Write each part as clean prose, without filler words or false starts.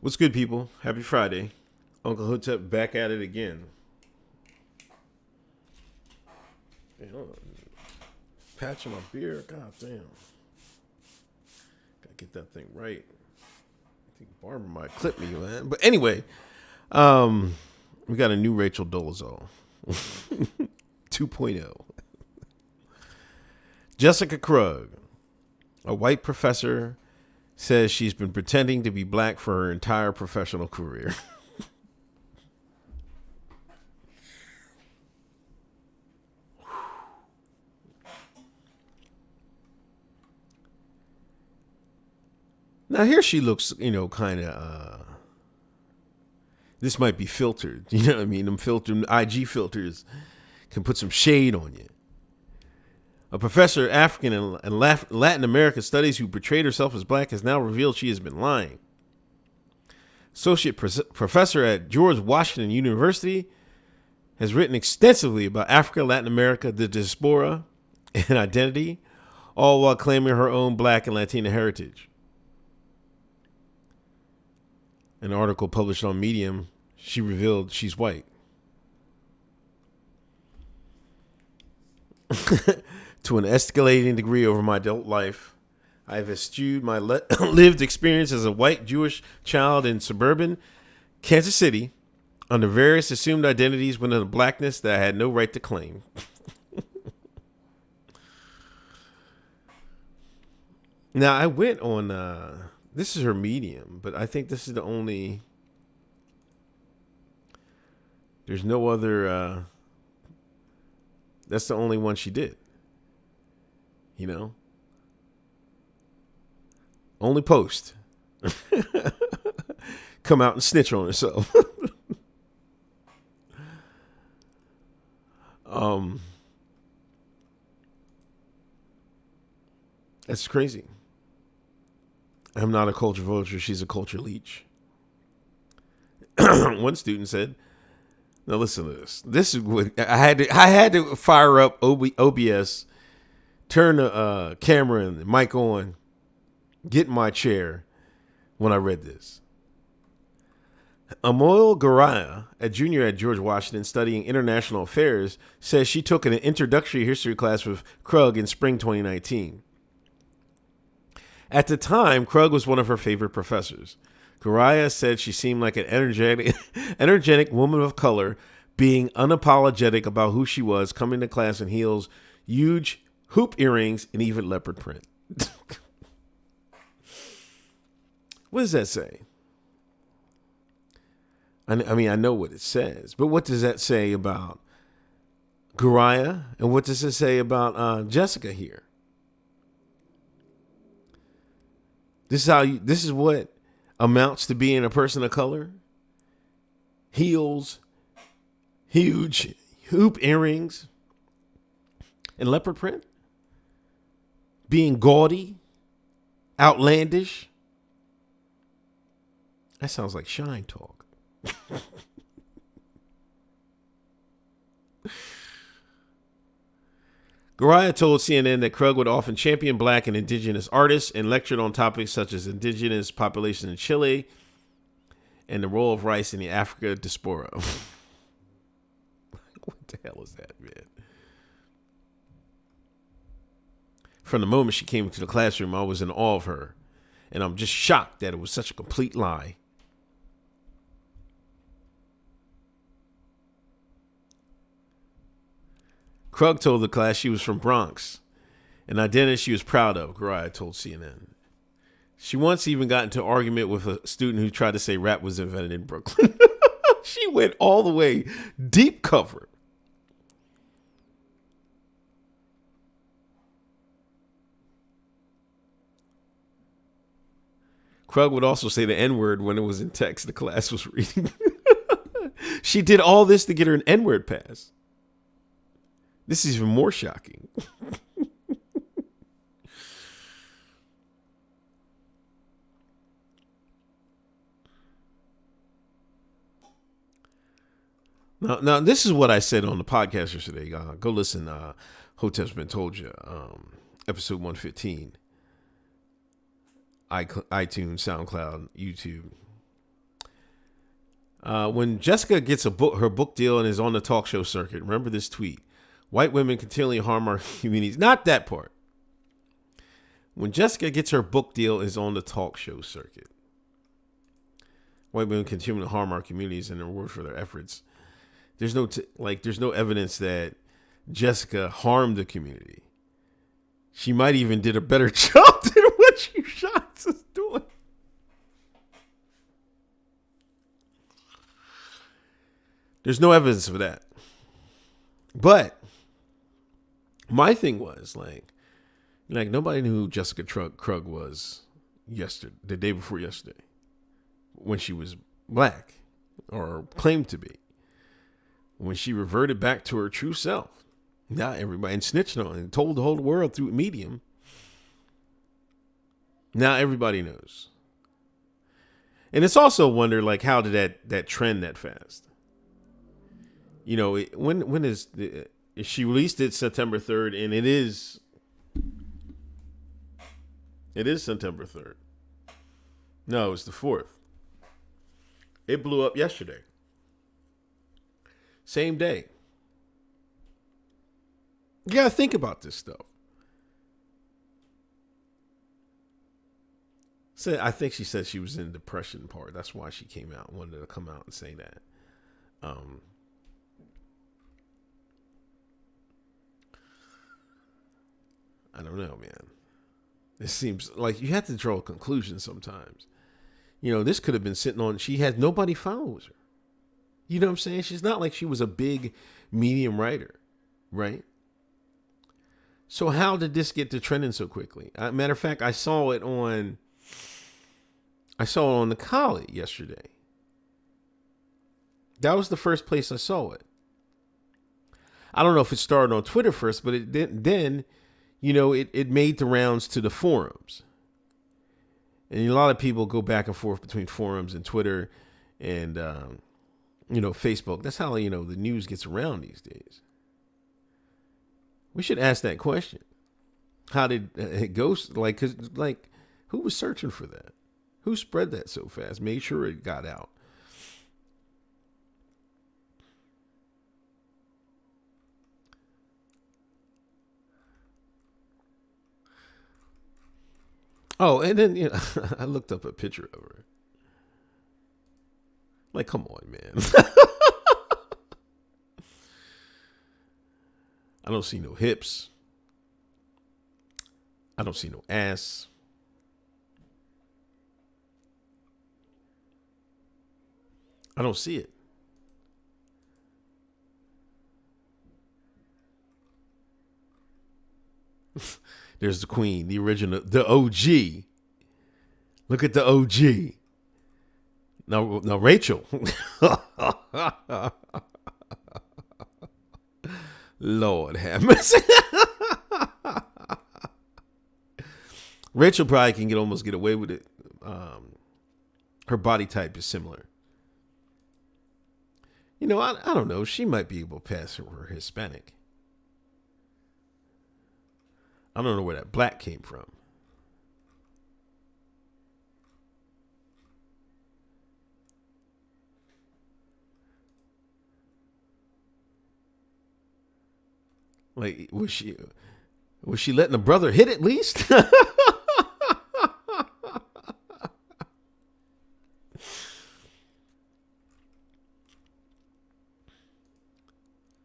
What's good, people? Happy Friday. Uncle Hotep back at it again. Hey, hold on. Patch on my beard. God damn. Gotta get that thing right. I think Barbara might clip me, man. But anyway, we got a new Rachel Dolezal 2.0. Jessica Krug, a white professor, says she's been pretending to be black for her entire professional career. Now here she looks, kind of. This might be filtered. You know what I mean? Them filtered IG filters can put some shade on you. A professor of African and Latin American studies who portrayed herself as black has now revealed she has been lying. Associate professor at George Washington University has written extensively about Africa, Latin America, the diaspora, and identity, all while claiming her own black and Latina heritage. An article published on Medium, she revealed she's white. To an escalating degree over my adult life, I have eschewed my lived experience as a white Jewish child in suburban Kansas City under various assumed identities within a blackness that I had no right to claim. Now, I went on, this is her Medium, but I think this is the only, there's no other, that's the only one she did. Only post. Come out and snitch on herself. That's crazy. I'm not a culture vulture. She's a culture leech. One student said, now listen to this. This is what I had to fire up OBS, turn the camera and the mic on, get in my chair when I read this. Amoil Garaya, a junior at George Washington studying international affairs, says she took an introductory history class with Krug in spring 2019. At the time, Krug was one of her favorite professors. Garaya said she seemed like an energetic woman of color, being unapologetic about who she was, coming to class in heels, huge hoop earrings, and even leopard print. What does that say? I mean, I know what it says, but what does that say about Garaya? And what does it say about Jessica here? This is what amounts to being a person of color? Heels, huge hoop earrings, and leopard print? Being gaudy, outlandish? That sounds like shine talk. Garaya told CNN that Krug would often champion black and indigenous artists and lectured on topics such as indigenous population in Chile and the role of rice in the Africa diaspora. What the hell is that, man? From the moment she came into the classroom, I was in awe of her, and I'm just shocked that it was such a complete lie. Krug told the class she was from Bronx, an identity she was proud of, Garaya told CNN. She once even got into an argument with a student who tried to say rap was invented in Brooklyn. She went all the way deep cover. Krug would also say the N-word when it was in text the class was reading. She did all this to get her an N-word pass. This is even more shocking. Now, this is what I said on the podcast yesterday. Go listen. Hoteps Been Told You, episode 115. iTunes, SoundCloud, YouTube. When Jessica gets her book deal and is on the talk show circuit, remember this tweet. White women continually harm our communities. Not that part. When Jessica gets her book deal is on the talk show circuit. White women continue to harm our communities and reward for their efforts. There's no evidence that Jessica harmed the community. She might even did a better job than what she shots is doing. There's no evidence of that. But my thing was like nobody knew who Jessica Krug was the day before yesterday, when she was black or claimed to be. When she reverted back to her true self, now everybody and snitched on and told the whole world through Medium. Now everybody knows. And it's also a wonder, like, how did that trend that fast? You know, when is she released it September 3rd, and it is September 3rd. No, it's the 4th. It blew up yesterday. Same day. You gotta think about this stuff. So I think she said she was in the depression part. That's why she came out, wanted to come out and say that. I don't know, man. It seems like you have to draw a conclusion sometimes. You know, this could have been sitting on. She had nobody follows her. You know what I'm saying? She's not like she was a big Medium writer, right? So how did this get to trending so quickly? Matter of fact, I saw it on the Collie yesterday. That was the first place I saw it. I don't know if it started on Twitter first, but then you know, it made the rounds to the forums. And a lot of people go back and forth between forums and Twitter and, Facebook. That's how, the news gets around these days. We should ask that question. How did it go? Who was searching for that? Who spread that so fast? Made sure it got out. Oh, and then, I looked up a picture of her. Like, come on, man. I don't see no hips. I don't see no ass. I don't see it. There's the queen, the original, the OG. Look at the OG. Now Rachel. Lord have mercy. Rachel probably can almost get away with it. Her body type is similar. I don't know. She might be able to pass her Hispanic. I don't know where that black came from. Like, was she letting the brother hit at least?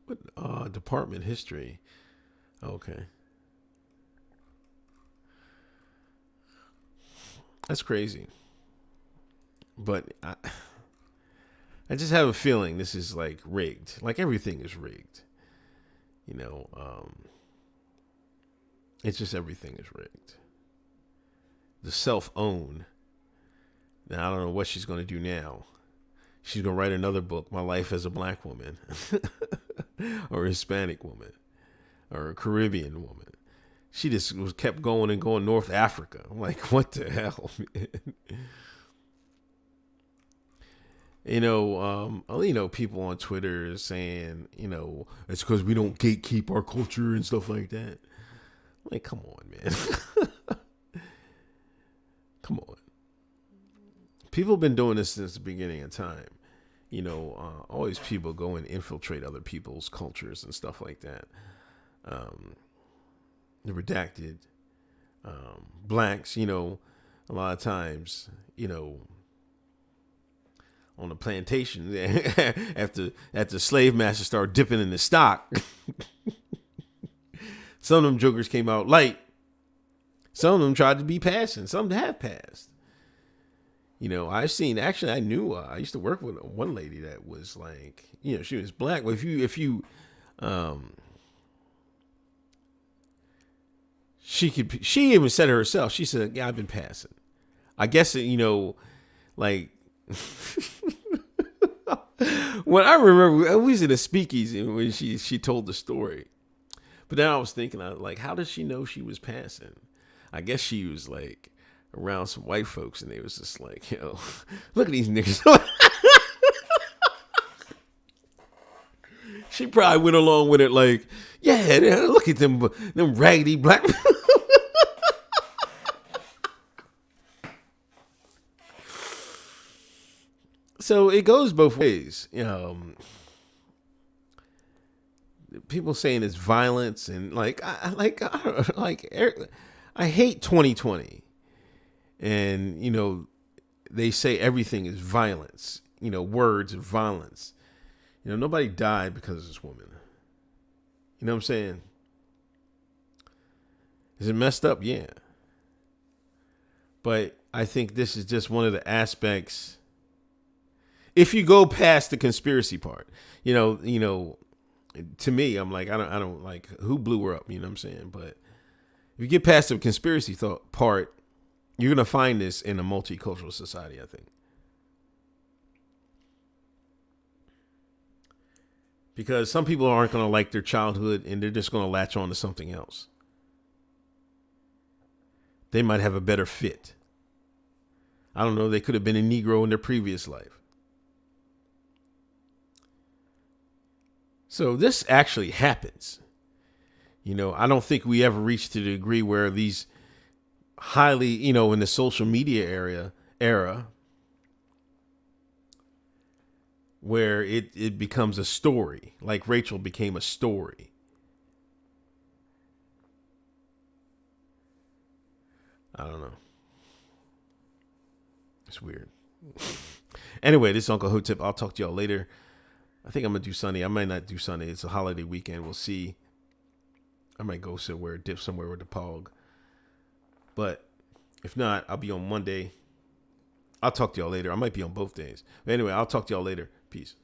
What department history? Okay. That's crazy. But I just have a feeling this is like rigged. Like everything is rigged. It's just everything is rigged. The self-own. Now, I don't know what she's going to do now. She's going to write another book, My Life as a Black Woman. Or a Hispanic woman. Or a Caribbean woman. She just kept going and going North Africa. I'm like, what the hell, man? People on Twitter saying, it's because we don't gatekeep our culture and stuff like that. I'm like, come on, man. Come on. People have been doing this since the beginning of time. Always people go and infiltrate other people's cultures and stuff like that. The redacted, blacks, a lot of times, on the plantation, after slave masters started dipping in the stock, some of them jokers came out light. Some of them tried to be passing. Some have passed. I've seen, actually, I knew, I used to work with one lady that was like, she was black. But she even said it herself. She said, yeah, I've been passing. I guess, like, when I remember, I was in a speakeasy when she told the story. But then I was thinking, like, how does she know she was passing? I guess she was like around some white folks, and they was just like, look at these niggas. She probably went along with it, like, yeah, look at them raggedy black. So it goes both ways. People saying it's violence, and I hate 2020, and they say everything is violence. Words of violence. Nobody died because of this woman. You know what I'm saying? Is it messed up? Yeah. But I think this is just one of the aspects. If you go past the conspiracy part, to me, I'm like, I don't like who blew her up. You know what I'm saying? But if you get past the conspiracy part, you're gonna find this in a multicultural society, I think. Because some people aren't going to like their childhood, and they're just going to latch on to something else. They might have a better fit. I don't know. They could have been a Negro in their previous life. So this actually happens. I don't think we ever reached to the degree where these highly, in the social media era, where it becomes a story, like Rachel became a story. I don't know. It's weird. Anyway, this is Uncle Hotep. I'll talk to y'all later. I think I'm going to do Sunday. I might not do Sunday. It's a holiday weekend. We'll see. I might go somewhere, dip somewhere with the Pog. But if not, I'll be on Monday. I'll talk to y'all later. I might be on both days. But anyway, I'll talk to y'all later. Peace.